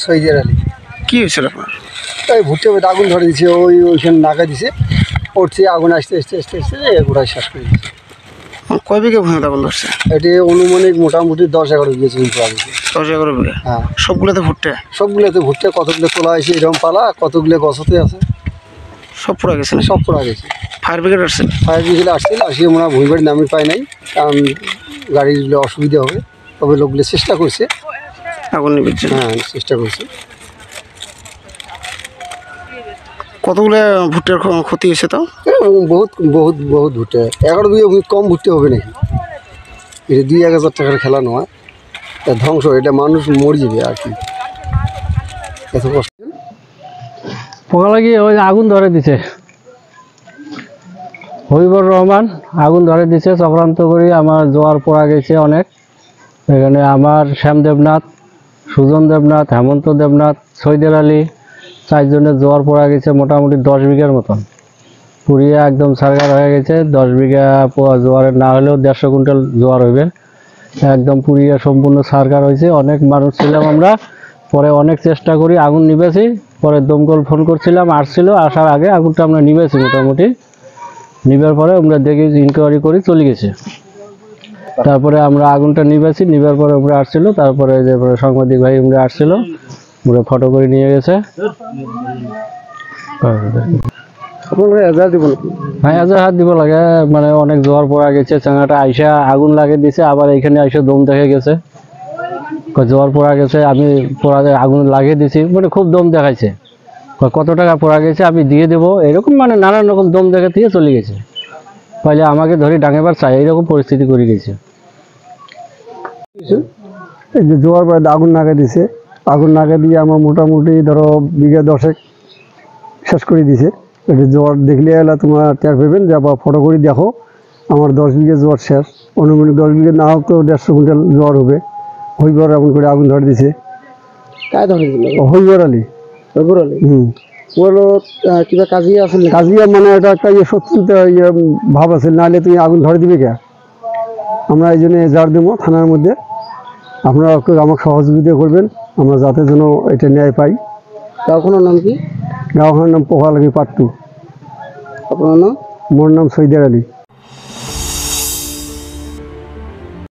সৈদের আলী কি হয়েছিল আপনার? এই ভুট্টে আগুন ধরে দিচ্ছে, ওইখানে নাকা দিছে, পড়ছে আগুন আসতে আসতে আসতে আসতে গোটাই শেষ করে দিচ্ছে। কয় বিঘা ভূমি আগুন ধরছে? এটি অনুমানিক মোটামুটি 10-11 বিঘা জমি পাওয়া গেছে। 10-11 বিঘা? হ্যাঁ। সবগুলোতে ভুট্টে? সবগুলোতে ভুট্টে, কতগুলো তোলা হয়েছে এরকম পালা, কতগুলো গছতে আছে, সব পড়া গেছে? সব পড়া গেছে। ফায়ার ব্রিগেড আসছে? ফায়ার ব্রিগেড আসছিল, আসিয়ে মনে হয় ভূমি বাড়ির নামই পায় নাই, কারণ গাড়ির অসুবিধা হবে। তবে লোকগুলো চেষ্টা করছে আগুন নিভির জন্য। হ্যাঁ, চেষ্টা করছে। কতগুলো ভুট্টের ক্ষতি হয়েছে? তাও বহুত বহুত বহুত ভুট্টে। 11 বিঘা ভূমি কম ভুট্টে হবে নাকি? এটা 2-1 হাজার টাকার খেলা নয়, ধ্বংস। এটা মানুষ মরে যাবে আর কি, এত কষ্ট। পোকা লাগিয়ে ওই আগুন ধরে দিছে, হবিবর রহমান আগুন ধরে দিছে চক্রান্ত করে। আমার জোয়ার পড়া গেছে অনেক। এখানে আমার শ্যাম দেবনাথ, সুজন দেবনাথ, হেমন্ত দেবনাথ, সৈদের আলী, 4 জনের জোয়ার পড়া গেছে মোটামুটি 10 বিঘার মতন। পুড়িয়ে একদম সারগার হয়ে গেছে। 10 বিঘা জোয়ারের না হলেও 150 কুইন্টাল জোয়ার হইবে। একদম পুড়িয়ে সম্পূর্ণ সারগার হয়েছে। অনেক মানুষ ছিলাম আমরা, পরে অনেক চেষ্টা করি আগুন নিবেছি। পরে দমকল ফোন করছিলাম, আসছিল, আসার আগে আগুনটা আমরা নিবেছি মোটামুটি। নিবার পরে আমরা দেখি ইনকোয়ারি করি চলে গেছে। তারপরে আমরা আগুনটা নিবেছি, নিবার পরে আমরা আসছিল, তারপরে যে সাংবাদিক ভাই আমরা আসছিল, আমরা ফটো করে নিয়ে গেছে। হ্যাঁ, এজার হাত দিব লাগে, মানে অনেক জোয়ার পড়া গেছে। চাঙাটা আইসা আগুন লাগিয়ে দিছে, আবার এইখানে আইসা দম দেখে গেছে, জোয়ার পড়া গেছে। আমি আগুন লাগিয়ে দিছি, মানে খুব দম দেখাইছে। কত টাকা পড়া গেছে আমি দিয়ে দেবো, এরকম মানে নানান রকম দম দেখে দিয়ে চলে গেছে। পরে আমাকে ধরে ডাঙেবার চাই, এইরকম পরিস্থিতি করে গেছে। এই যে জোয়ার পরে আগুন নাগা দিছে, আগুন নাগা দিয়ে আমার মোটামুটি ধরো বিঘা 10 শেষ করে দিছে। এটা জোয়ার দেখলে এলা তোমার টের পাবেন, যে আবার ফটো করে দেখো। আমার 10 বিঘা জোয়ার শেষ, অনুমানিক 10 বিঘা না হোক তো 150 কুইন্টাল জোয়ার হবে। হইবর এমন করে আগুন ধরে দিছে। কায় ধরে দিল? হইবর আলী। হবিবর আলী? ওগুলো কিবা কাজিয়া আছে? কাজিয়া মানে এটা একটা শত্রুতা ভাব আছে, নাহলে তুমি আগুন ধরে দিবে কে? আমরা এই জন্য এজাহার দেবো থানার মধ্যে। আপনারা একটু আমাকে সহযোগিতা করবেন, আমরা যাতে যেন এটা ন্যায় পাই। গাঁওখানার নাম কি? গাঁওখানার নাম পোকালাগি পাট্টু। আপনার নাম? মোর নাম সৈদের আলী।